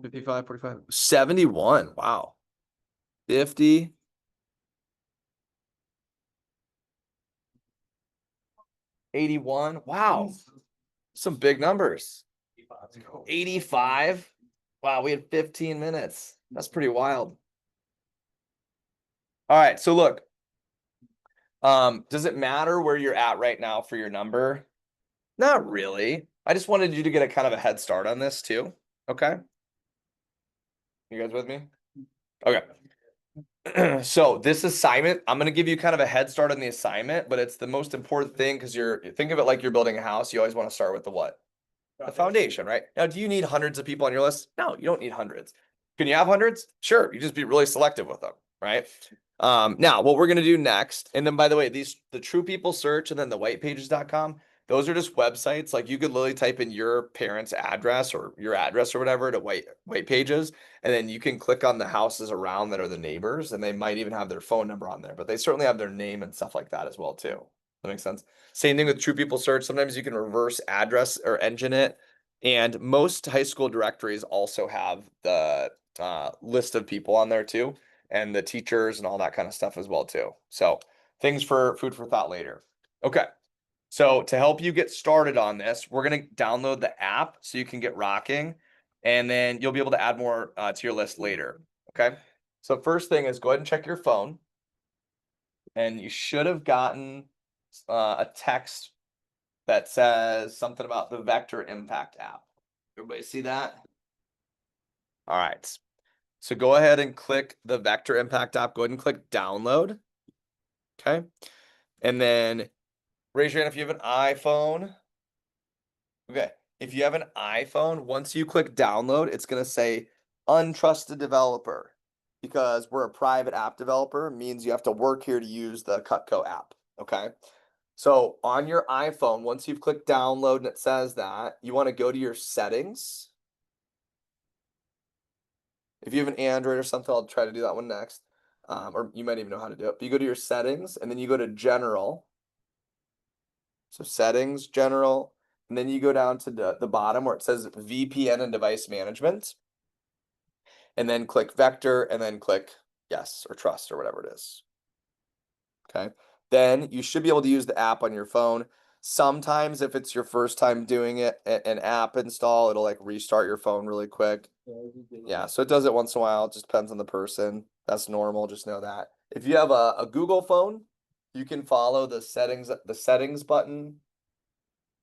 55, 45, 71. Wow. 50. 81. Wow. Some big numbers. 85. Wow, we had 15 minutes. That's pretty wild. All right, so look. Does it matter where you're at right now for your number? Not really. I just wanted you to get a kind of a head start on this too. Okay. You guys with me? Okay. So this assignment, I'm going to give you kind of a head start on the assignment, but it's the most important thing because think of it like you're building a house. You always want to start with the what? The foundation, right? Now, do you need hundreds of people on your list? No, you don't need hundreds. Can you have hundreds? Sure. You just be really selective with them, right? Now what we're going to do next, and then by the way, the True People Search and then the whitepages.com, those are just websites. Like you could literally type in your parents' address or your address or whatever to white pages, and then you can click on the houses around that are the neighbors, and they might even have their phone number on there, but they certainly have their name and stuff like that as well too. That makes sense. Same thing with True People Search. Sometimes you can reverse address or engine it, and most high school directories also have the list of people on there too, and the teachers and all that kind of stuff as well too. So things for food for thought later. Okay. So to help you get started on this, we're going to download the app so you can get rocking, and then you'll be able to add more to your list later. Okay. So first thing is go ahead and check your phone, and you should have gotten a text that says something about the Vector Impact app. Everybody see that? All right. So go ahead and click the Vector Impact app. Go ahead and click download. Okay. And then raise your hand if you have an iPhone. Okay. If you have an iPhone, once you click download, it's going to say untrusted developer, because we're a private app developer. It means you have to work here to use the Cutco app. Okay. So on your iPhone, once you've clicked download and it says that, you want to go to your settings. If you have an Android or something, I'll try to do that one next. Or you might even know how to do it. But you go to your settings and then you go to general. So settings, general, and then you go down to the bottom where it says VPN and device management. And then click vector and then click yes or trust or whatever it is. Okay. Then you should be able to use the app on your phone. Sometimes if it's your first time doing it, an app install, it'll like restart your phone really quick. Yeah, so it does it once in a while. It just depends on the person. That's normal. Just know that. If you have a Google phone, you can follow the settings button.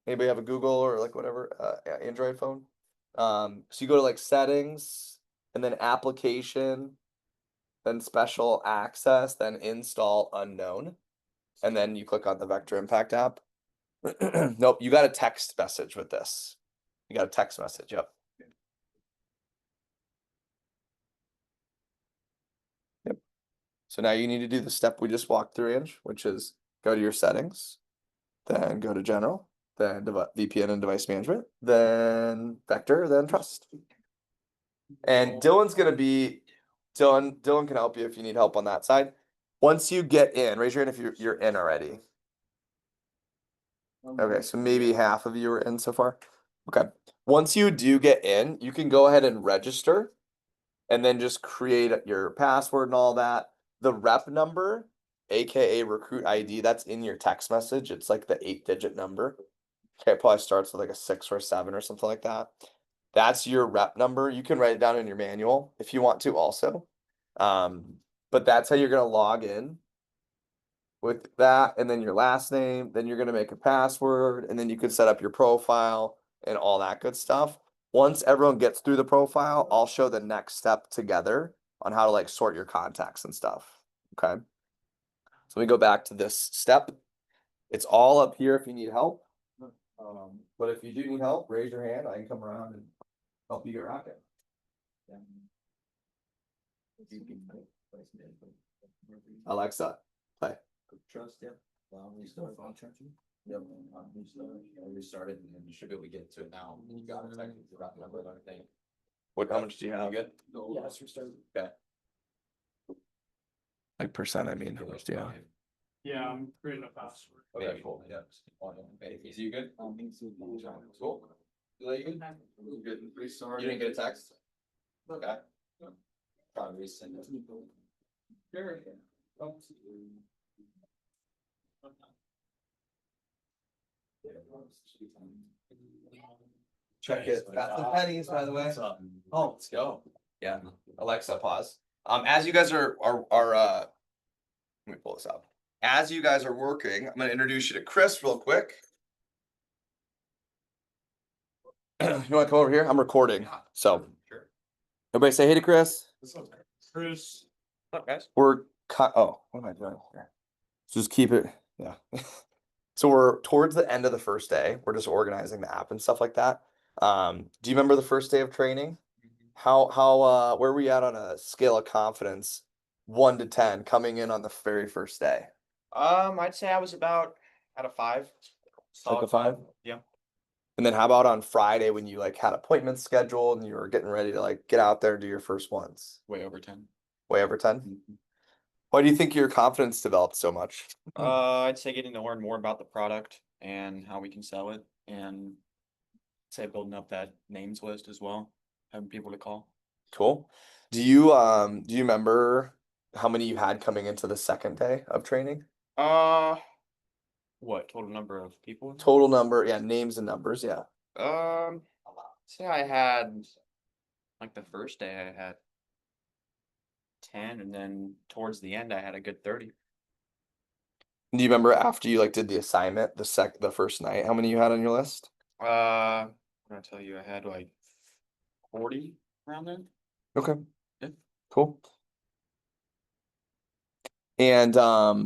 Anybody have a Google or like whatever Android phone? So you go to like settings and then application, then special access, then install unknown, and then you click on the Vector Impact app. Nope, you got a text message with this. You got a text message. Yep. Yep. So now you need to do the step we just walked through, Ange, which is go to your settings, then go to general, then VPN and device management, then vector, then trust. And Dylan's gonna be Dylan can help you if you need help on that side. Once you get in, raise your hand if you're in already. Okay, so maybe half of you are in so far. Okay. Once you do get in, you can go ahead and register and then just create your password and all that. The rep number, aka recruit ID, that's in your text message. It's like the 8-digit number. Okay, it probably starts with like a 6 or a 7 or something like that. That's your rep number. You can write it down in your manual if you want to also. But that's how you're gonna log in with that, and then your last name, then you're gonna make a password, and then you can set up your profile and all that good stuff. Once everyone gets through the profile, I'll show the next step together on how to like sort your contacts and stuff. Okay. So we go back to this step. It's all up here if you need help. But if you do need help, raise your hand. I can come around and help you get rocking. Alexa, play. Trust, yep. Restart phone charging. Yep. Restarted and you should be able to get to it now. You got it. I forgot the number of everything. How much do you have? You good? Yeah, it's restarted. Okay. Like percent, I mean, how much do you have? Yeah, I'm creating a password. Okay, cool. Yeah. Okay, so you good? Cool. You didn't get a text? Okay. Probably resend it. Sure. Check it. Got some pennies, by the way. Oh, let's go. Yeah, Alexa, pause. As you guys are, let me pull this up. As you guys are working, I'm gonna introduce you to Chris real quick. You wanna come over here? I'm recording, so Sure. everybody say hey to Chris. Chris. What's up, guys? Oh, what am I doing here? Just keep it, yeah. So we're towards the end of the first day. We're just organizing the app and stuff like that. Do you remember the first day of training? Where were we at on a scale of confidence, 1 to 10, coming in on the very first day? I'd say I was about at a 5. Like a Solid 5? Yeah. And then how about on Friday when you like had appointments scheduled and you were getting ready to like get out there and do your first ones? Way over 10. Way over 10? Why do you think your confidence developed so much? I'd say getting to learn more about the product and how we can sell it, and say building up that names list as well, having people to call. Cool. Do you remember how many you had coming into the second day of training? What total number of people? Total number, yeah, names and numbers, yeah. Say I had, like the first day I had 10, and then towards the end I had a good 30. Do you remember after you like did the assignment, the first night, how many you had on your list? I'm gonna tell you, I had like 40 around then. Okay. Yeah. Cool. And how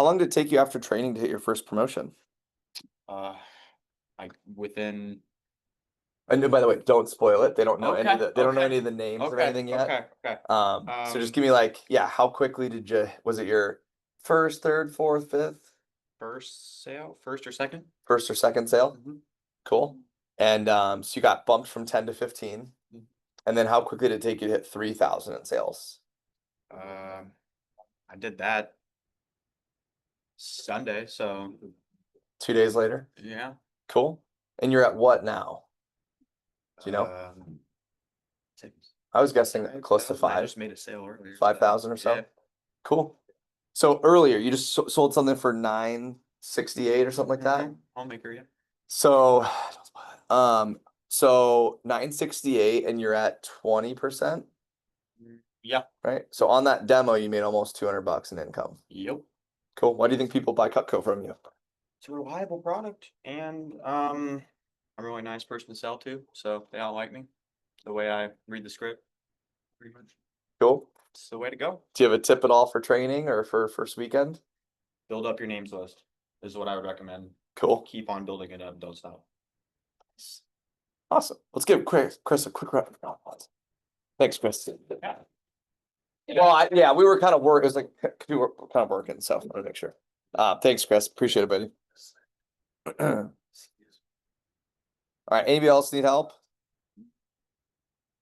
long did it take you after training to hit your first promotion? Like within. And by the way, don't spoil it. They don't know any of Okay, they don't know okay, any of the names of Okay, anything yet. okay. So just give me like, yeah, how quickly was it your first, third, fourth, fifth, First sale, first or second? first or second sale? Mhm. Cool. And so you got bumped from 10 to 15. Mhm. And then how quickly did it take you to hit 3,000 in sales? I did that Sunday, so 2 days later? yeah. Cool. And you're at what now? Do you know? Six. I was guessing close to I 5. just made a sale earlier. 5,000 or so? Yeah. Cool. So earlier you just sold something for 968 or something like that? Homemaker, yeah. So, so 968 and you're at 20%, Yeah. right? So on that demo, you made almost 200 bucks in income. Yep. Cool. Why do you think people buy Cutco from you? It's a reliable product, and I'm a really nice person to sell to, so they all like me. The way I read the script, pretty much. Cool. It's the way to go. Do you have a tip at all for training or for first weekend? Build up your names list is what I would recommend. Cool. Keep on building it up. Don't stop. Awesome. Let's give Chris a quick round of applause. Thanks, Chris. Yeah. Well, yeah, we were kind of it was like we were kind of working, so I want to make sure. Thanks, Chris. Appreciate it, buddy. All right. Anybody else need help?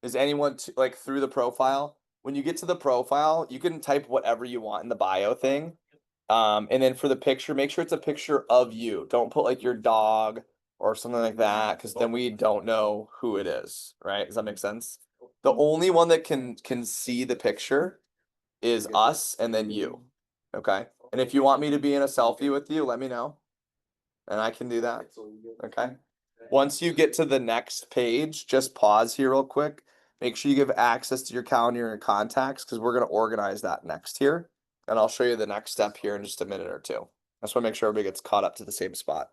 Is anyone like through the profile? When you get to the profile, you can type whatever you want in the bio thing. And then for the picture, make sure it's a picture of you. Don't put like your dog or something like that, because then we don't know who it is, right? Does that make sense? The only one that can see the picture is us and then you. Okay. And if you want me to be in a selfie with you, let me know. And I can do that. Okay. Once you get to the next page, just pause here real quick. Make sure you give access to your calendar and contacts, because we're going to organize that next here. And I'll show you the next step here in just a minute or two. I just want to make sure everybody gets caught up to the same spot.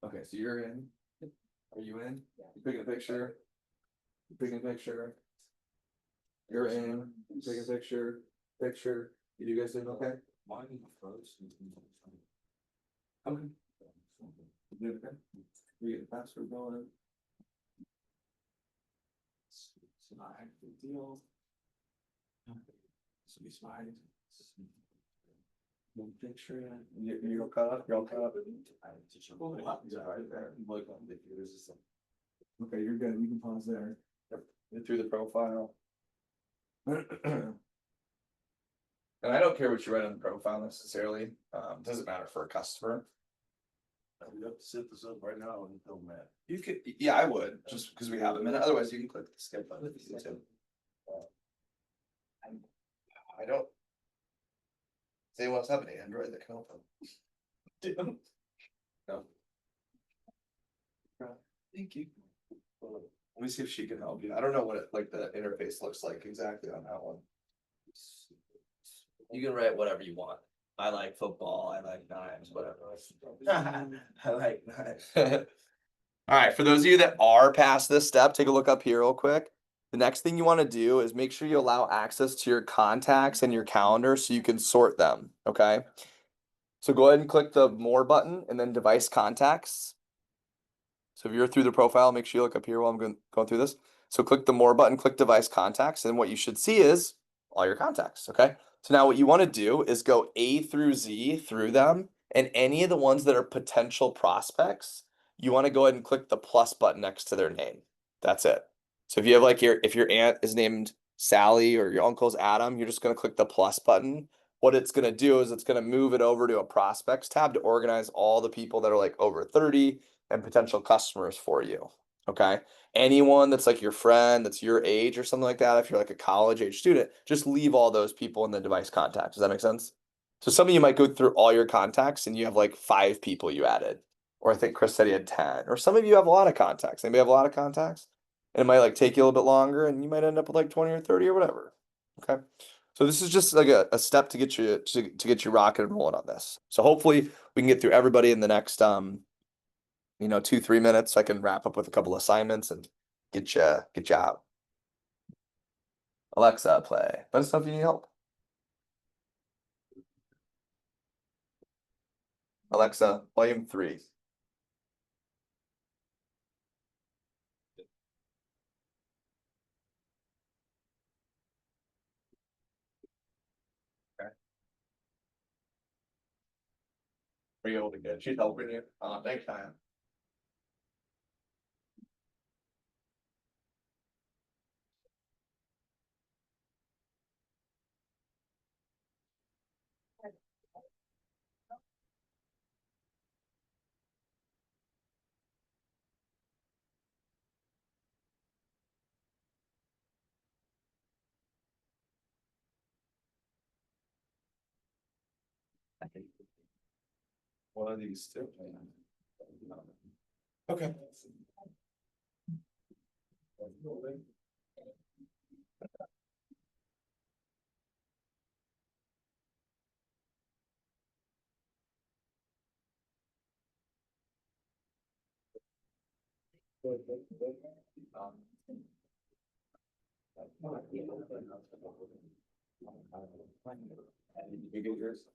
Okay, so you're in. Are you in? You picking a picture? You picking a picture? You're in. You taking a picture? Picture. You guys doing okay? Okay. You doing okay? We get the password going. Slide the deal. So we slide. No picture. You're all caught up. You're all caught up. Okay, you're good. You can pause there. Yep. Get through the profile. And I don't care what you write on the profile necessarily. Doesn't matter for a customer. We have to set this up right now and film that. You could, yeah, I would, just because we have a minute, otherwise you can click the skip button if you need to. I don't. Does anyone else have an Android that can open? No. Thank you. Let me see if she can help you. I don't know what it, like the interface looks like exactly on that one. You can write whatever you want. I like football, I like knives, whatever. I like knives. All right, for those of you that are past this step, take a look up here real quick. The next thing you want to do is make sure you allow access to your contacts and your calendar so you can sort them, okay? So go ahead and click the more button and then device contacts. So if you're through the profile, make sure you look up here while I'm going through this. So click the more button, click device contacts, and what you should see is all your contacts, okay? So now what you want to do is go A through Z through them, and any of the ones that are potential prospects, you want to go ahead and click the plus button next to their name. That's it. So if you have like if your aunt is named Sally or your uncle's Adam, you're just going to click the plus button. What it's going to do is it's going to move it over to a prospects tab to organize all the people that are like over 30 and potential customers for you. Okay. Anyone that's like your friend, that's your age or something like that, if you're like a college age student, just leave all those people in the device contacts. Does that make sense? So some of you might go through all your contacts and you have like 5 people you added. Or I think Chris said he had 10. Or some of you have a lot of contacts. Anybody have a lot of contacts? And it might like take you a little bit longer and you might end up with like 20 or 30 or whatever. Okay. So this is just like a step to get you to get you rocking and rolling on this. So hopefully we can get through everybody in the next 2-3 minutes. So I can wrap up with a couple assignments and get you out. Alexa, play. Let us know if you need help. Alexa, volume 3. Okay. Are you able to get? She's helping you. Thanks, Diane. One of these two. Okay.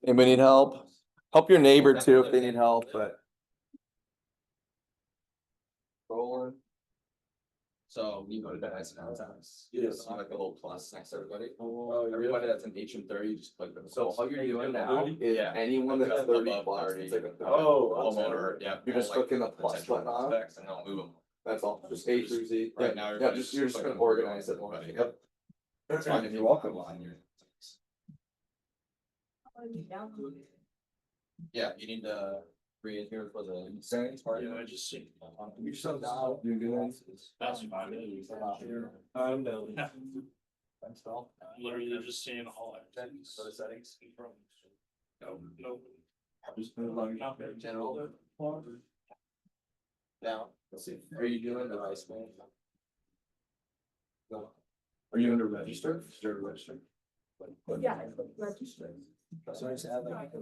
Anybody need help? Help your neighbor too if they need help, but. Rolling. So you go to device contacts. Yes. You like the little plus next to everybody. Oh, Everybody that's an HM30, just click them. So all you're doing now is Yeah. anyone that's Above 30 30. plus, it's like a Oh, Homeowner, yeah. You're just all, like, clicking the plus potential button on. prospects, and they'll move them. That's all, just A through Z. Right now, Yeah, everybody's you're just gonna clicking organize it. everybody. Yep. That's fine if You're welcome. Yeah, you need to read here for the settings part. Yeah, I just see. You're so down. You're good. That's fine. I'm down. Literally just seeing all our settings. Go to settings. No, no. Just move on. General. Down. Let's see. Are you doing device man? No. Are you under register? Register. Yeah, register. So I just add like.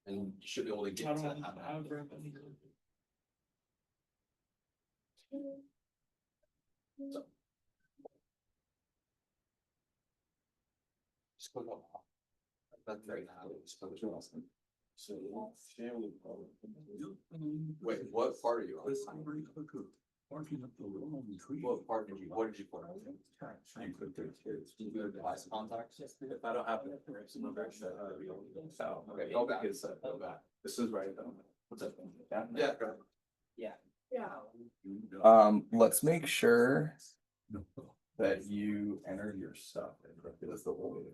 And you should be able to get I to don't that. have very many. Just click on. That's very loud. Just click on Austin. So. Wait, what part are you on? Barking up the wrong tree. What part did what did you put on? You click there too. Did you go to device contacts? If I don't have it, okay, go back. Go back. This is right though. What's that? Yeah. Go ahead. Yeah. Let's make sure that you enter your stuff. That's the whole way to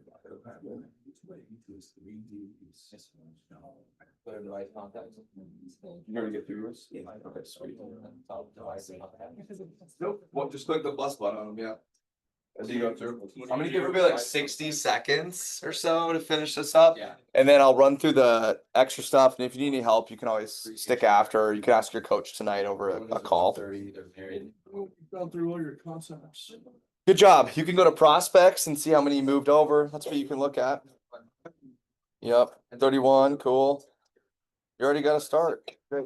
Put in the right contacts. You gonna get through yours? Yeah. Okay, sweet. Nope. Well, just click the plus button on them, yeah. As you go through. I'm gonna give everybody like 60 seconds or so to finish this up. Yeah. And then I'll run through the extra stuff, and if you need any help, you can always stick after, or you can ask your coach tonight over a call. 30, they're married. Gone through all your concepts. Good job. You can go to prospects and see how many you moved over. That's what you can look at. Yep, 31, cool. You already got to start. Great.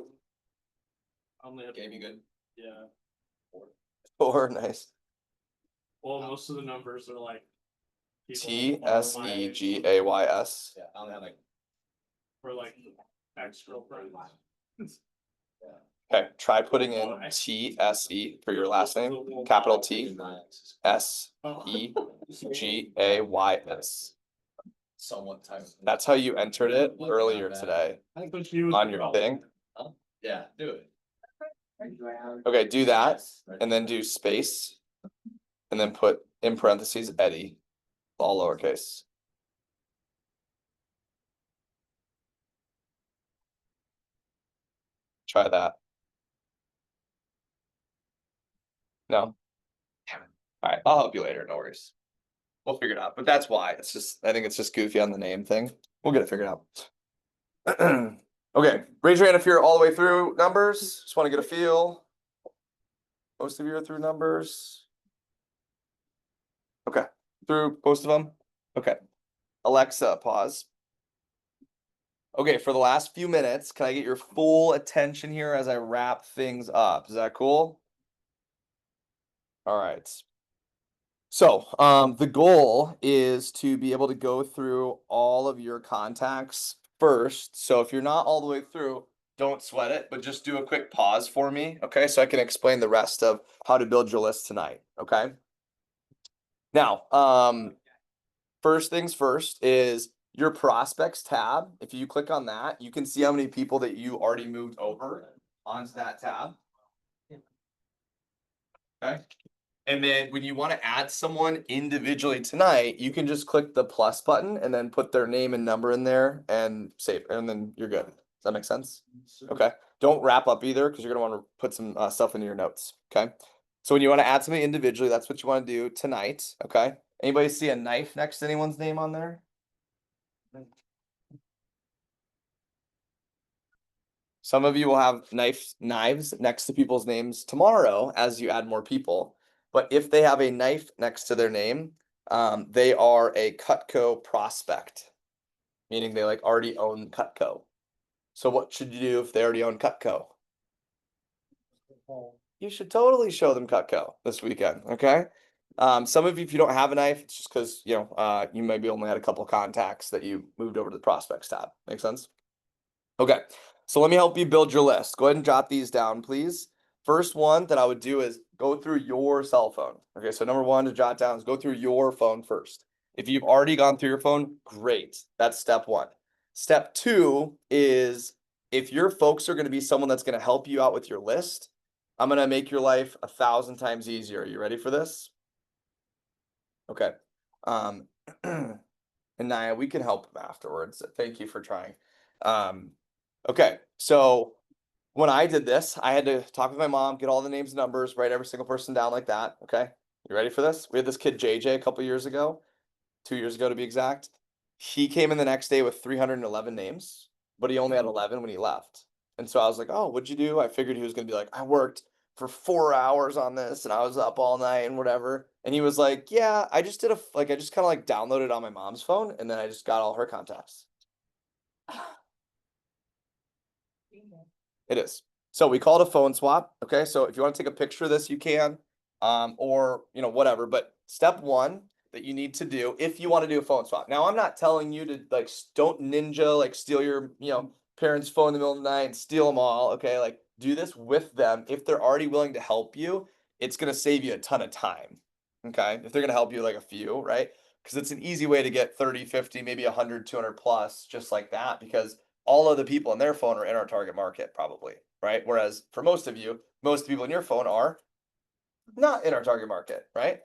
Only have, Gave you good. yeah, 4, nice. well, most of the numbers are like. people T my S age, E G A Y S. Yeah, I only have like. Or like ex-girlfriends. Okay, try putting in T S E for your last name, capital T S E G A Y S. Somewhat time. That's how you entered it earlier today So she was on your thing. Yeah, do it. Okay, do that and then do space. And then put in parentheses Eddie, all lowercase. Try that. No. Damn it. All right, I'll help you later. No worries. We'll figure it out. But that's why. It's just, I think it's just goofy on the name thing. We'll get it figured out. Okay, raise your hand if you're all the way through numbers. Just want to get a feel. Most of you are through numbers. Okay, through most of them. Okay. Alexa, pause. Okay, for the last few minutes, can I get your full attention here as I wrap things up? Is that cool? All right. So, the goal is to be able to go through all of your contacts first. So if you're not all the way through, don't sweat it, but just do a quick pause for me, okay? So I can explain the rest of how to build your list tonight, okay? Now, first things first is your prospects tab. If you click on that, you can see how many people that you already moved over onto that tab. Okay. And then when you want to add someone individually tonight, you can just click the plus button and then put their name and number in there and save, and then you're good. Does that make sense? Okay. Don't wrap up either, because you're gonna want to put some stuff into your notes. Okay. So when you want to add somebody individually, that's what you want to do tonight. Okay. Anybody see a knife next to anyone's name on there? Some of you will have knives next to people's names tomorrow as you add more people. But if they have a knife next to their name, they are a Cutco prospect, meaning they like already own Cutco. So what should you do if they already own Cutco? You should totally show them Cutco this weekend, okay? Some of you, if you don't have a knife, it's just because you maybe only had a couple contacts that you moved over to the prospects tab. Make sense? Okay, so let me help you build your list. Go ahead and jot these down, please. First one that I would do is go through your cell phone. Okay, so number one to jot down is go through your phone first. If you've already gone through your phone, great. That's step one. Step two is if your folks are going to be someone that's going to help you out with your list, I'm going to make your life 1,000 times easier. Are you ready for this? Okay. And Naya, we can help them afterwards. Thank you for trying. Okay, so when I did this, I had to talk with my mom, get all the names and numbers, write every single person down like that. Okay, you ready for this? We had this kid JJ a couple years ago, 2 years ago to be exact. He came in the next day with 311 names, but he only had 11 when he left. And so I was like, oh, what'd you do? I figured he was gonna be like, I worked for 4 hours on this and I was up all night and whatever. And he was like, yeah, I just did I just kind of like downloaded on my mom's phone and then I just got all her contacts. It is. So we call it a phone swap. Okay. So if you want to take a picture of this, you can, or, whatever. But step one that you need to do if you want to do a phone swap. Now, I'm not telling you to don't ninja, steal your, parents' phone in the middle of the night and steal them all. Okay. Do this with them. If they're already willing to help you, it's going to save you a ton of time. Okay. If they're going to help you a few, right? Because it's an easy way to get 30, 50, maybe 100, 200 plus just like that, because all of the people on their phone are in our target market probably, right? Whereas for most of you, most people in your phone are not in our target market, right?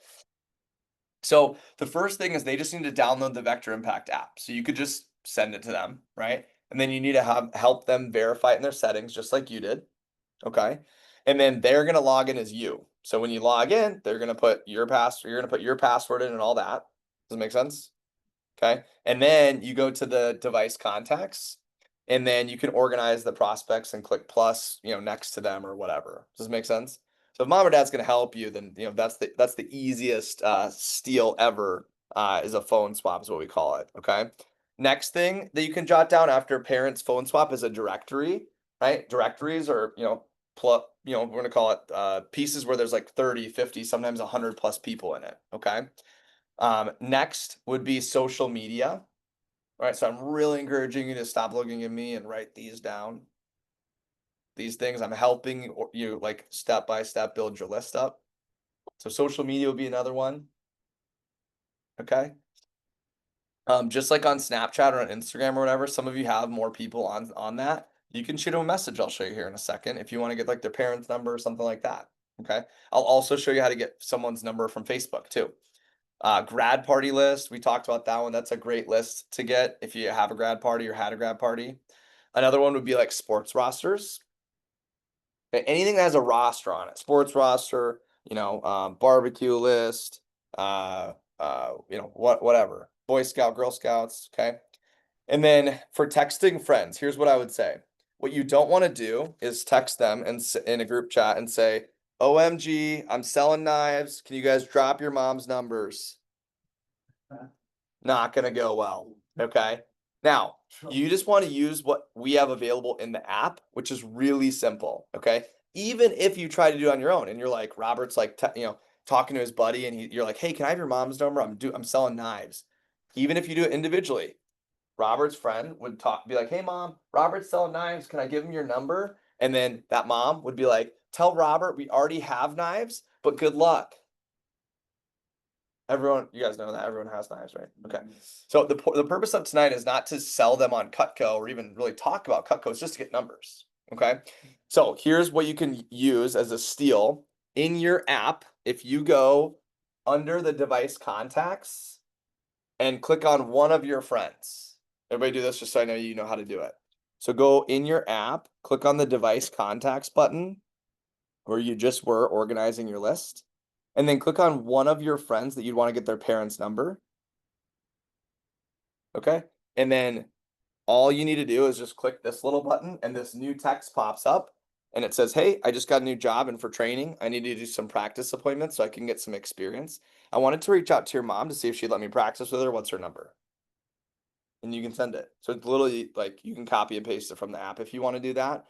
So the first thing is they just need to download the Vector Impact app. So you could just send it to them, right? And then you need to help them verify it in their settings, just like you did. Okay. And then they're gonna log in as you. So when you log in, they're gonna put your password, you're gonna put your password in and all that. Does it make sense? Okay. And then you go to the device contacts and then you can organize the prospects and click plus, next to them or whatever. Does this make sense? So if mom or dad's gonna help you, then that's the easiest steal ever is a phone swap is what we call it. Okay. Next thing that you can jot down after parents phone swap is a directory, right? Directories are, we're gonna call it pieces where there's like 30, 50, sometimes 100 plus people in it. Okay. Next would be social media. All right, so I'm really encouraging you to stop looking at me and write these down. These things I'm helping you like step by step build your list up. So social media would be another one. Okay. Just like on Snapchat or on Instagram or whatever, some of you have more people on that. You can shoot them a message. I'll show you here in a second if you want to get like their parents' number or something like that. Okay. I'll also show you how to get someone's number from Facebook too. Grad party list. We talked about that one. That's a great list to get if you have a grad party or had a grad party. Another one would be like sports rosters. Okay, anything that has a roster on it, sports roster, barbecue list, whatever, Boy Scout, Girl Scouts. Okay. And then for texting friends, here's what I would say. What you don't want to do is text them and in a group chat and say, OMG, I'm selling knives. Can you guys drop your mom's numbers? Not gonna go well. Okay. Now, you just want to use what we have available in the app, which is really simple. Okay. Even if you try to do it on your own and you're like, Robert's like, talking to his buddy and you're like, hey, can I have your mom's number? I'm selling knives. Even if you do it individually, Robert's friend would be like, hey mom, Robert's selling knives. Can I give him your number? And then that mom would be like, tell Robert we already have knives, but good luck. Everyone, you guys know that everyone has knives, right? Okay. So the purpose of tonight is not to sell them on Cutco or even really talk about Cutco. It's just to get numbers. Okay. So here's what you can use as a steal in your app. If you go under the device contacts and click on one of your friends. Everybody do this just so I know you know how to do it. So go in your app, click on the device contacts button where you just were organizing your list. And then click on one of your friends that you'd want to get their parents' number. Okay. And then all you need to do is just click this little button and this new text pops up and it says, hey, I just got a new job and for training, I need to do some practice appointments so I can get some experience. I wanted to reach out to your mom to see if she'd let me practice with her. What's her number? And you can send it. So it's literally like you can copy and paste it from the app if you want to do that.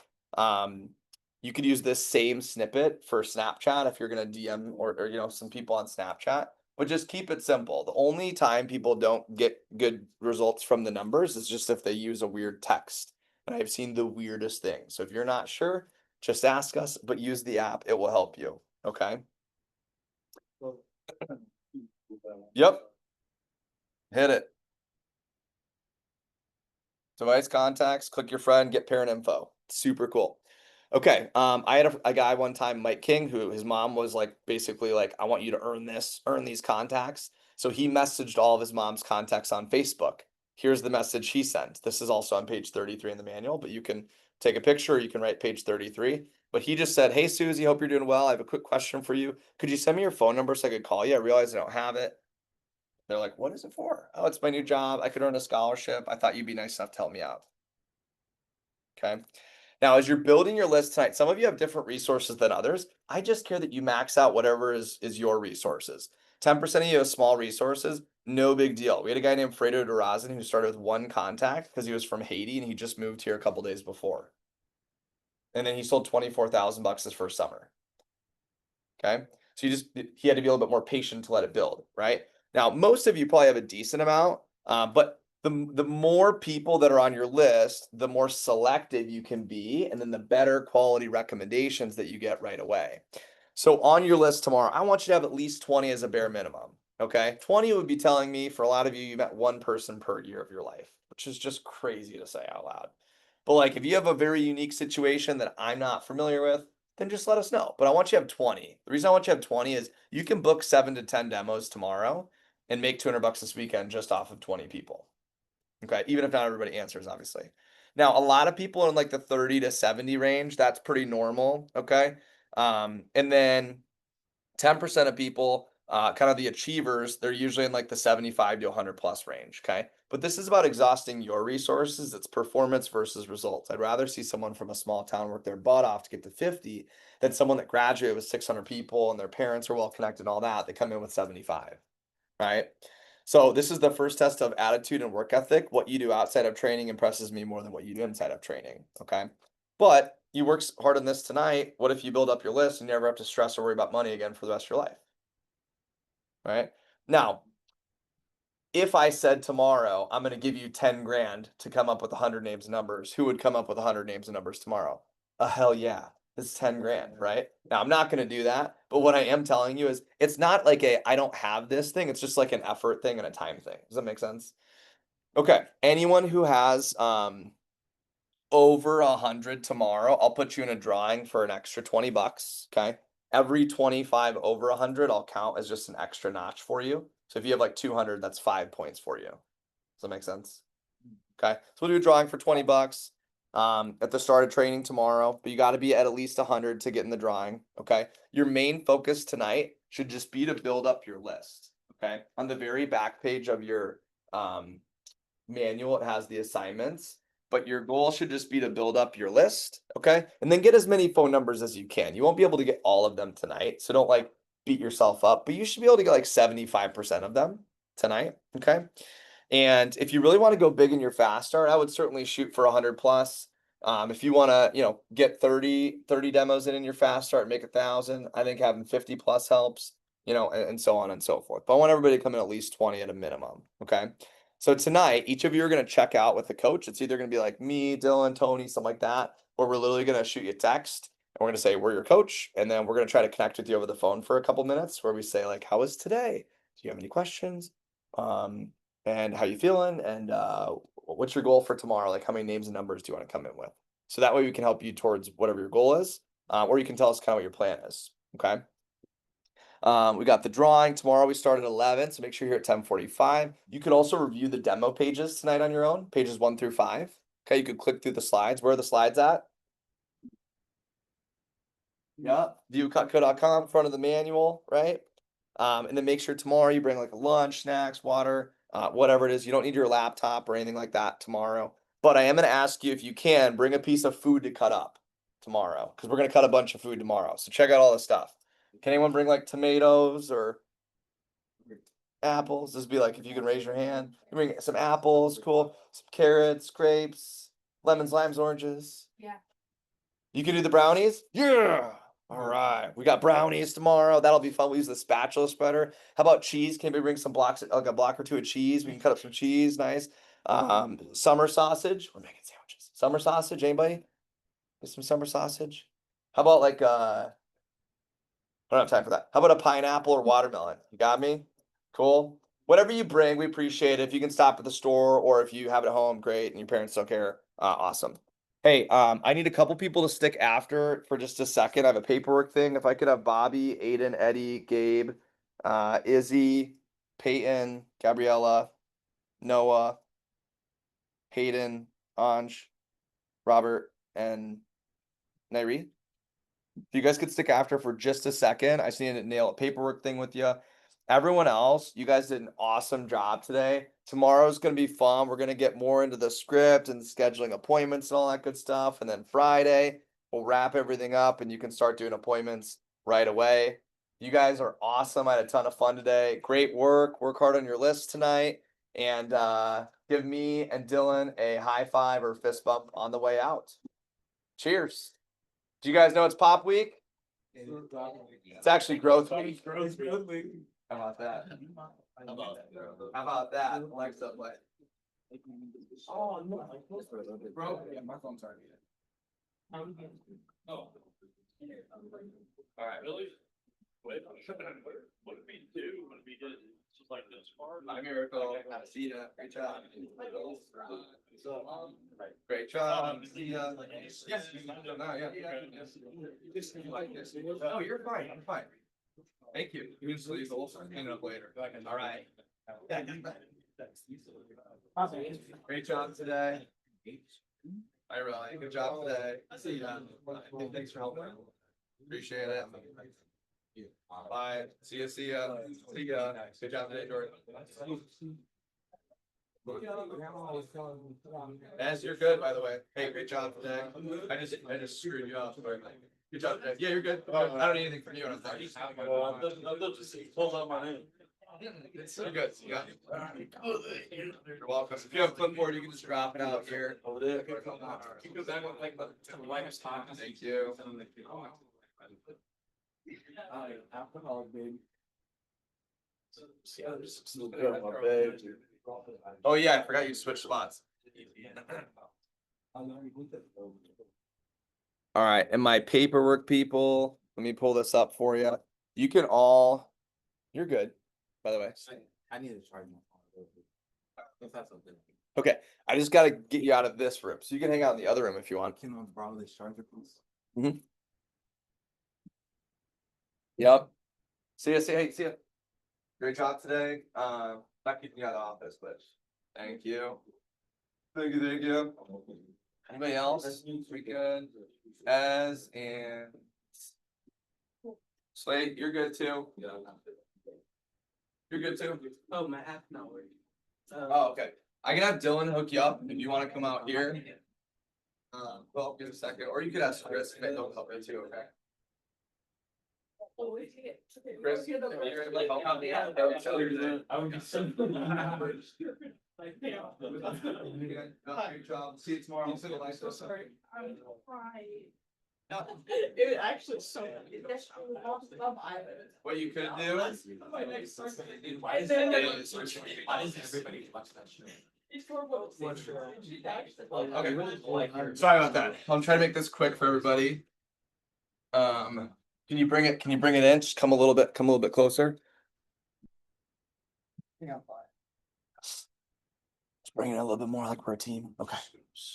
You could use this same snippet for Snapchat if you're going to DM or some people on Snapchat, but just keep it simple. The only time people don't get good results from the numbers is just if they use a weird text. And I've seen the weirdest things. So if you're not sure, just ask us, but use the app. It will help you. Okay. Yep. Hit it. Device contacts, click your friend, get parent info. Super cool. Okay. I had a guy one time, Mike King, who his mom was like, basically like, I want you to earn these contacts. So he messaged all of his mom's contacts on Facebook. Here's the message he sent. This is also on page 33 in the manual, but you can take a picture or you can write page 33. But he just said, hey, Susie, hope you're doing well. I have a quick question for you. Could you send me your phone number so I could call you? I realize I don't have it. They're like, what is it for? Oh, it's my new job. I could earn a scholarship. I thought you'd be nice enough to help me out. Okay. Now, as you're building your list tonight, some of you have different resources than others. I just care that you max out whatever is your resources. 10% of you have small resources, no big deal. We had a guy named Fredo Durazin who started with one contact because he was from Haiti and he just moved here a couple days before. And then he sold 24,000 bucks his first summer. Okay. So he had to be a little bit more patient to let it build, right? Now, most of you probably have a decent amount, but the more people that are on your list, the more selective you can be, and then the better quality recommendations that you get right away. So on your list tomorrow, I want you to have at least 20 as a bare minimum. Okay. 20 would be telling me for a lot of you, you met one person per year of your life, which is just crazy to say out loud. But like, if you have a very unique situation that I'm not familiar with, then just let us know. But I want you to have 20. The reason I want you to have 20 is you can book 7 to 10 demos tomorrow. and make $200 this weekend just off of 20 people. Okay, even if not everybody answers, obviously. Now, a lot of people in like the 30 to 70 range, that's pretty normal. Okay. And then 10% of people, kind of the achievers, they're usually in like the 75 to 100 plus range. Okay. But this is about exhausting your resources. It's performance versus results. I'd rather see someone from a small town work their butt off to get to 50 than someone that graduated with 600 people and their parents are well connected and all that. They come in with 75. Right. So this is the first test of attitude and work ethic. What you do outside of training impresses me more than what you do inside of training. Okay. But you work hard on this tonight. What if you build up your list and you never have to stress or worry about money again for the rest of your life? Right. Now, if I said tomorrow, I'm going to give you 10 grand to come up with 100 names and numbers, who would come up with 100 names and numbers tomorrow? Hell yeah. It's 10 grand, right? Now, I'm not going to do that. But what I am telling you is it's not like I don't have this thing. It's just like an effort thing and a time thing. Does that make sense? Okay. Anyone who has, over 100 tomorrow, I'll put you in a drawing for an extra $20. Okay. Every 25 over 100, I'll count as just an extra notch for you. So if you have like 200, that's 5 points for you. Does that make sense? Okay. So we'll do a drawing for $20 at the start of training tomorrow, but you got to be at least 100 to get in the drawing. Okay. Your main focus tonight should just be to build up your list. Okay. On the very back page of your manual, it has the assignments, but your goal should just be to build up your list. Okay. And then get as many phone numbers as you can. You won't be able to get all of them tonight. So don't like beat yourself up, but you should be able to get like 75% of them tonight. Okay. And if you really want to go big in your fast start, I would certainly shoot for 100 plus. If you want to, get 30 demos in your fast start, make 1,000. I think having 50 plus helps, and so on and so forth. But I want everybody to come in at least 20 at a minimum. Okay. So tonight, each of you are going to check out with the coach. It's either going to be like me, Dylan, Tony, something like that, or we're literally going to shoot you a text and we're going to say, we're your coach. And then we're going to try to connect with you over the phone for a couple minutes where we say like, how was today? Do you have any questions? And how you feeling? And what's your goal for tomorrow? Like how many names and numbers do you want to come in with? So that way we can help you towards whatever your goal is, or you can tell us kind of what your plan is. Okay. We got the drawing tomorrow. We start at 11, so make sure you're here at 10:45. You could also review the demo pages tonight on your own, pages 1 through 5. Okay, you could click through the slides. Where are the slides at? Yeah, viewcutco.com, front of the manual, right? And then make sure tomorrow you bring like a lunch, snacks, water, whatever it is. You don't need your laptop or anything like that tomorrow. But I am going to ask you if you can bring a piece of food to cut up tomorrow, because we're going to cut a bunch of food tomorrow. So check out all the stuff. Can anyone bring like tomatoes or apples? This would be like if you can raise your hand. You bring some apples, cool. Some carrots, grapes, lemons, limes, oranges. Yeah. You can do the brownies? Yeah. All right. We got brownies tomorrow. That'll be fun. We use the spatula spreader. How about cheese? Can we bring some blocks, like a block or two of cheese? We can cut up some cheese. Nice. Summer sausage. We're making sandwiches. Summer sausage. Anybody? Get some summer sausage. How about like I don't have time for that. How about a pineapple or watermelon? You got me? Cool. Whatever you bring, we appreciate it. If you can stop at the store or if you have it at home, great. And your parents don't care. Awesome. Hey, I need a couple people to stick after for just a second. I have a paperwork thing. If I could have Bobby, Aiden, Eddie, Gabe, Izzy, Peyton, Gabriella, Noah, Hayden, Anj, Robert, and Nairi. If you guys could stick after for just a second, I just need to nail a paperwork thing with you. Everyone else, you guys did an awesome job today. Tomorrow's going to be fun. We're going to get more into the script and scheduling appointments and all that good stuff. And then Friday, we'll wrap everything up and you can start doing appointments right away. You guys are awesome. I had a ton of fun today. Great work. Work hard on your list tonight. And give me and Dylan a high five or fist bump on the way out. Cheers. Do you guys know it's Pop Week? It's actually Growth Week. How about that? How about that? Alexa, play. Oh, no. Bro, yeah, my phone's already. Oh. All right, really? Wait, what did we do when we did just like this far? My miracle. See ya. Great job. Great job. See ya. Yes. No, yeah. No, you're fine. I'm fine. Thank you. You can still use the whole sign. Clean it up later. All right. Great job today. Hi, Riley. Good job today. See you. Thanks for helping. Appreciate it. Bye. See ya. See ya. See ya. Good job today, Jordan. As you're good, by the way. Hey, great job today. I just screwed you up. Sorry. Good job today. Yeah, you're good. I don't need anything from you. I don't think. I'll just pull out my name. You're good. Yeah. You're welcome. If you have a clipboard, you can just drop it out here. Over there. Thank you. Alcohol, baby. Oh yeah, I forgot you switched spots. All right, and my paperwork people, let me pull this up for you. You can all, you're good, by the way. I need to charge my phone. If that's something. Okay, I just gotta get you out of this room, so you can hang out in the other room if you want. Can I borrow this charger, please? Yep. See ya, see ya. Great job today. Not keeping you out of the office, but thank you. Thank you. Anybody else? We good? As and Slate, you're good too. You're good too. Oh, my app not working. Oh, okay. I can have Dylan hook you up if you want to come out here. Well, give a second, or you could ask Chris if he'll help you too, okay? Chris, you're able to help out the app? I would be so. Great job. See you tomorrow. See you later. Sorry, I'm It actually so. What you could do. Why is everybody watch that show? It's for both. Okay, sorry about that. I'm trying to make this quick for everybody. Can you bring it in? Just come a little bit closer. Just bring it in a little bit more like we're a team. Okay.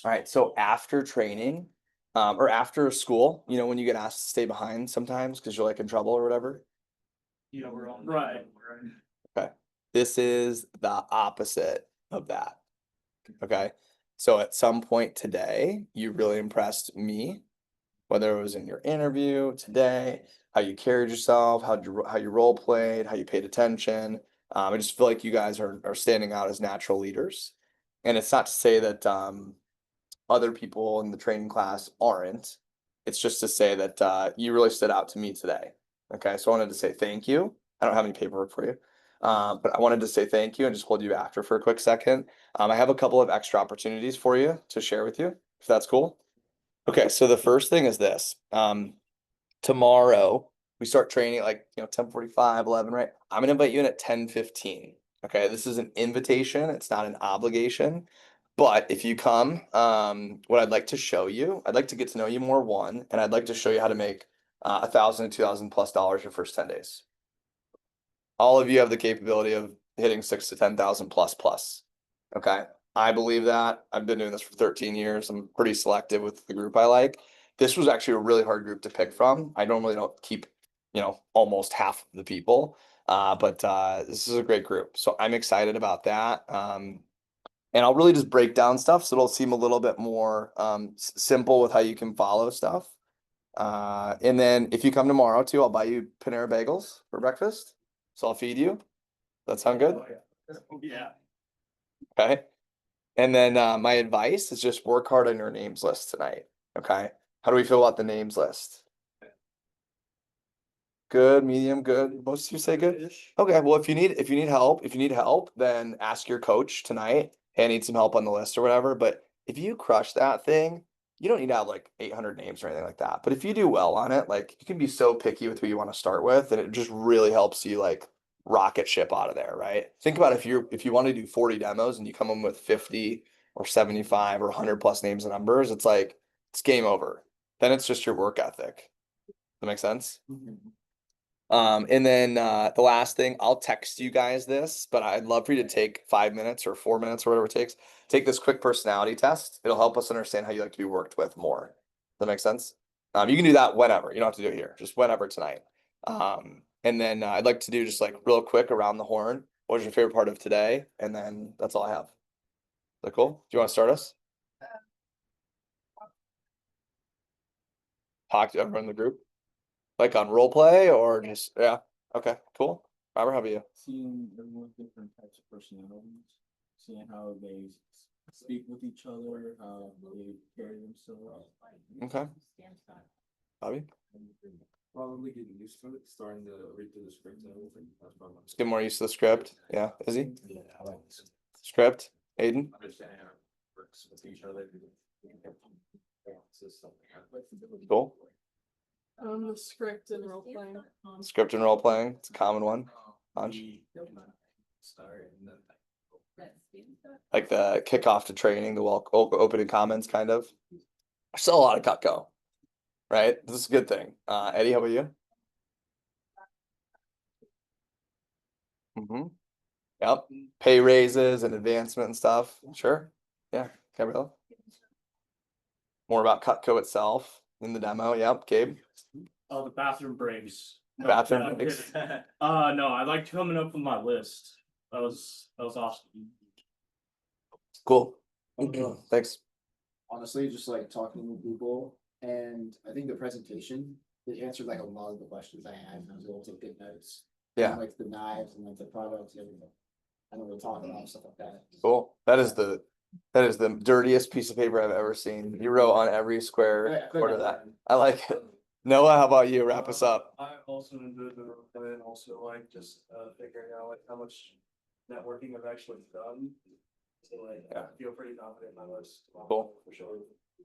All right, so after training, or after school, you know, when you get asked to stay behind sometimes because you're like in trouble or whatever. Yeah, we're on. Right. This is the opposite of that. Okay. So at some point today, you really impressed me, whether it was in your interview today, how you carried yourself, how you role played, how you paid attention. I just feel like you guys are standing out as natural leaders. And it's not to say that other people in the training class aren't. It's just to say that you really stood out to me today. Okay, so I wanted to say thank you. I don't have any paperwork for you. But I wanted to say thank you and just hold you after for a quick second. I have a couple of extra opportunities for you to share with you, if that's cool. Okay, so the first thing is this. Tomorrow we start training at like 10:45, 11, right? I'm gonna invite you in at 10:15. Okay, this is an invitation, it's not an obligation. But if you come, what I'd like to show you, I'd like to get to know you more, one, and I'd like to show you how to make $1,000 to $2,000+ your first 10 days. All of you have the capability of hitting 6,000 to 10,000 plus. Okay, I believe that. I've been doing this for 13 years. I'm pretty selective with the group I like. This was actually a really hard group to pick from. I normally don't keep, almost half of the people, but this is a great group. So I'm excited about that. And I'll really just break down stuff so it'll seem a little bit more simple with how you can follow stuff. And then if you come tomorrow too, I'll buy you Panera bagels for breakfast. So I'll feed you. That sound good? Yeah. Okay. And then my advice is just work hard on your names list tonight. Okay. How do we feel about the names list? Good, medium, good. Most of you say good. Okay. Well, if you need help, then ask your coach tonight. Hey, I need some help on the list or whatever. But if you crush that thing, you don't need to have like 800 names or anything like that. But if you do well on it, like you can be so picky with who you want to start with, and it just really helps you like rocket ship out of there, right? Think about if you want to do 40 demos and you come in with 50 or 75 or 100+ names and numbers, it's like it's game over. Then it's just your work ethic. That makes sense? And then the last thing, I'll text you guys this, but I'd love for you to take 5 minutes or 4 minutes or whatever it takes. Take this quick personality test. It'll help us understand how you like to be worked with more. Does that make sense? You can do that whenever. You don't have to do it here. Just whenever tonight. And then I'd like to do just like real quick around the horn. what was your favorite part of today? And then that's all I have. Is that cool? Do you want to start us? Talk to everyone in the group? Like on role play or just, yeah, okay, cool. Robert, how about you? Seeing everyone's different types of personalities, seeing how they speak with each other, how they carry themselves. Okay. Bobby? Probably getting used to it, starting to read through the script and everything. That's probably. Let's get more used to the script. Yeah, Izzy? Yeah, I like this. Script? Aiden? Understanding how it works with each other. Cool. The script and role playing. Script and role playing, it's a common one. Hunch. Start and then. Like the kickoff to training, the opening comments kind of. There's still a lot of Cutco. Right? This is a good thing. Eddie, how about you? Yep. Pay raises and advancement and stuff. Sure. Yeah. Gabriella? More about Cutco itself in the demo. Yep. Gabe? Oh, the bathroom breaks. No, Bathroom I'm breaks. kidding. No, I like coming up with my list. That was awesome. Cool. Thanks. Honestly, just like talking with people, and I think the presentation, it answered like a lot of the questions I had, and I was able to take good notes. Yeah. Like the knives and like the products, and everything. I don't really talk about stuff like that. Cool. That is the dirtiest piece of paper I've ever seen. You wrote on every square quarter of that. I like it. Noah, how about you? Wrap us up. I also enjoyed the role play and also like just figuring out like how much networking I've actually done. So like Yeah. I feel pretty confident in my list. Cool. For sure.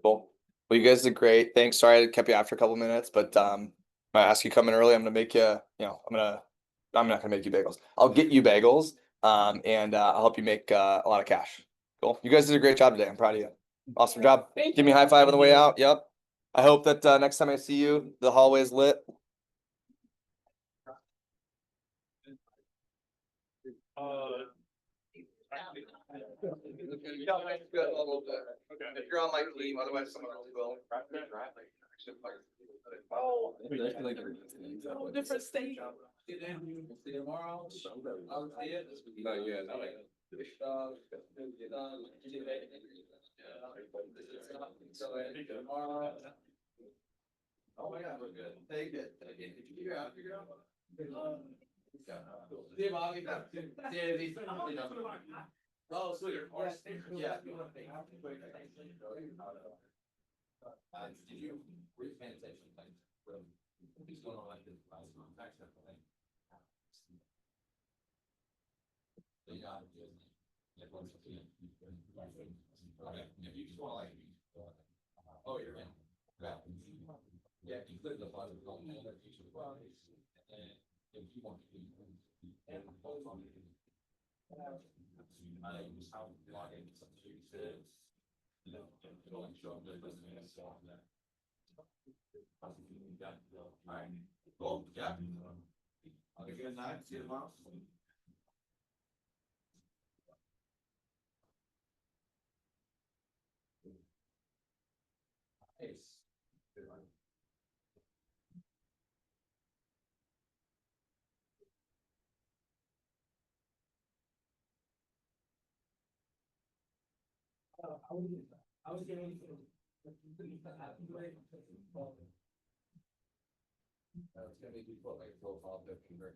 Cool. Well, you guys did great. Thanks. Sorry I kept you after a couple minutes, but I ask you come in early. I'm gonna make you, I'm not gonna make you bagels. I'll get you bagels. And I'll help you make a lot of cash. Cool. You guys did a great job today. I'm proud of you. Awesome job. Give me a high five on the way out. Yep. I hope that next time I see you, the hallway is lit. If you're on my team, otherwise someone else will. Oh, Oh, different state. See you tomorrow. I'll see it. No, yeah, no. Oh my God, we're good. Take it. Did you figure out? See Bobby. See Oh, so your horse. Yeah. Did you read attention? He's going on like this. If you just want like, oh, you're in. Yeah, you click the button, go in there, teach the bodies, and if you want to. And hold on. I use how to log into some services. You know, going to show them the business, so on that. Alright, well, yeah. Have a good night, see you tomorrow. Nice. I was getting. It's gonna be put like profile picture.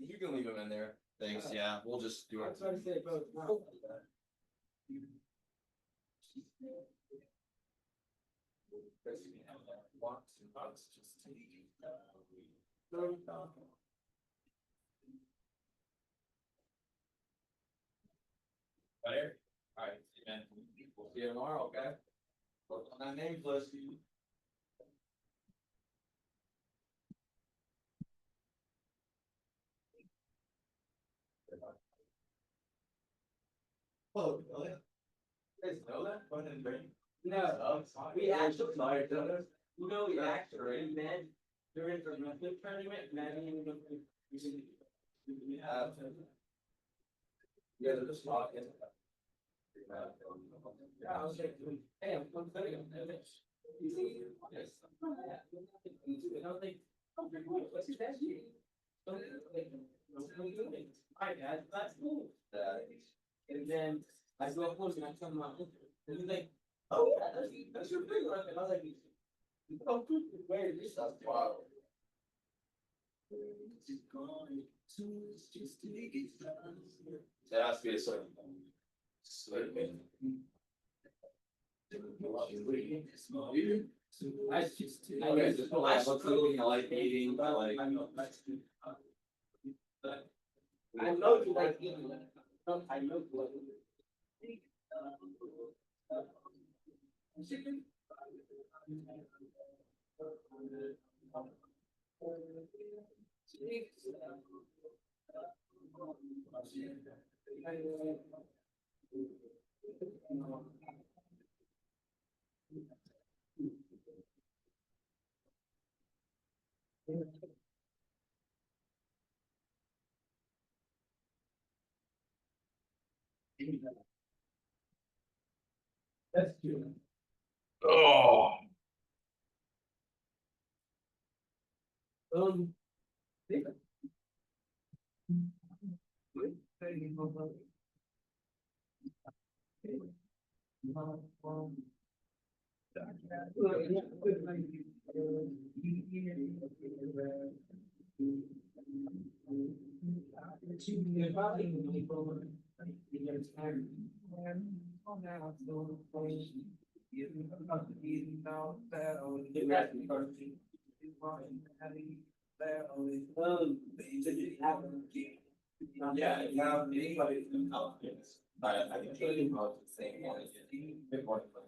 You can leave them in there. Thanks, yeah, we'll just do it. Better? Alright, see you, man. We'll see you tomorrow, okay? Work on that names list. Oh, really? You guys know that? No, we actually, we actually met during the wrestling tournament, we have. You guys are just talking. Yeah, I was like, hey, I'm telling you, you see, yes. And I was like, oh, what's your best? Hi, guys, that's cool. And then I go close and I tell him, and he's like, oh, yeah, that's your big one. And I was like, oh, where is this stuff? Wow. That has to be a certain. I like eating, I know you like eating. I know you like eating. Chicken. That's true. Oh. Um. Yeah, yeah, anybody can help, yes. But I can tell you about the same one. Good one. So,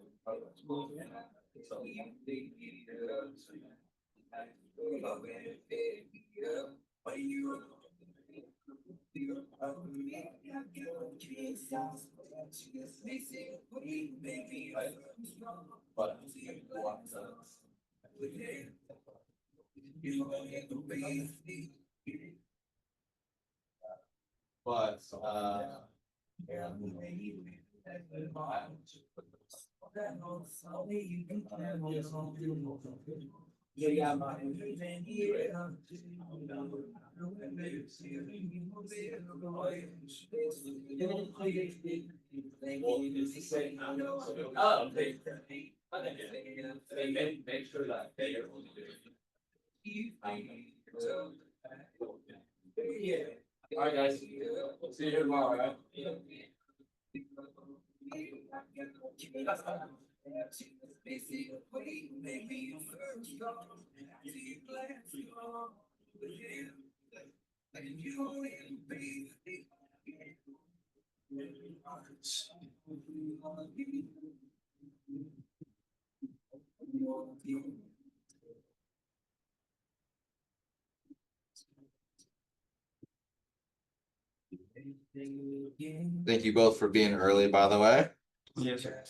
but yeah. Yeah, oh, make sure that they are. Yeah. All right, guys. See you tomorrow, right? Thank you both for being early, by the way. Yes, sir.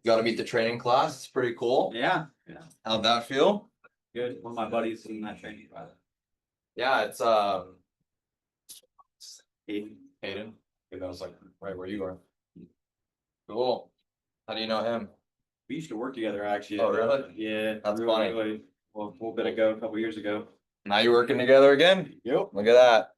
Got to meet the training class. It's pretty cool. Yeah, How'd that feel? good. One of my buddies in that training. Yeah, it's Hayden. Hayden. That was like right where you are. Cool. How do you know him? We used to work together, actually. Oh, really? Yeah. That's funny. Well, a little bit ago, a couple years ago. Now you're working together again? Yep. Look at that.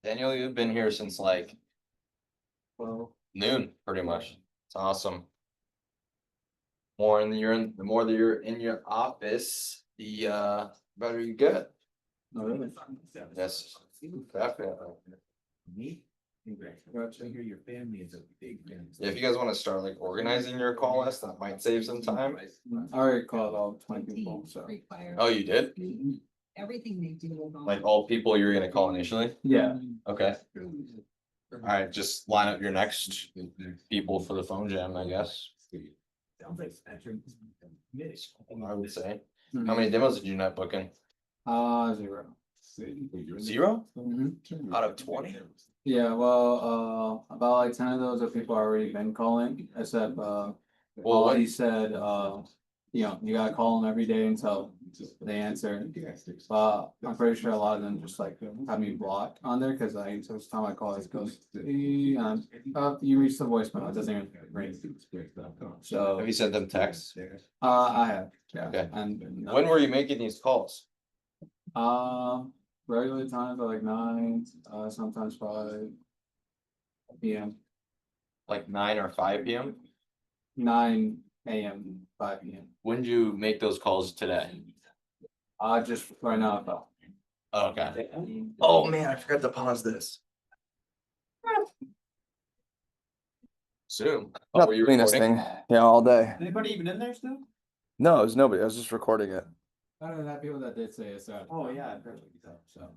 Daniel, you've been here since like noon, pretty much. It's awesome. The more that you're in your office, the better you get. Oh, really? Yes, definitely. Me? Congrats, I hear your family is a big fan. Yeah, if you guys want to start like organizing your call list, that might save some time. I already called all 20 people, so. Oh, you did? Everything they do. Like all people you're gonna call initially? Yeah. Okay. Alright, just line up your next people for the phone jam, I guess. I would say. How many demos did you end up booking? 0. 0 Mhm. out of 20? Yeah, well, about like 10 of those are people already been calling, except, Well, he said, you know, you gotta call them every day until they answer. I'm pretty sure a lot of them just like have me blocked on there, cause I, so each time I call, it goes, you reached the voicemail, it doesn't even ring. So, Have you sent them texts? I have, yeah. Okay. And, When were you making these calls? regular times are like 9, sometimes 5 PM, Like 9 or 5 PM? 9 AM, 5 PM. When did you make those calls today? Just right now, about. Okay. Oh man, I forgot to pause this. Zoom. Oh, were you recording? Yeah, all day. Anybody even in there still? No, it was nobody. I was just recording it. I don't know, that people that did say it's. Oh, yeah, I've heard So.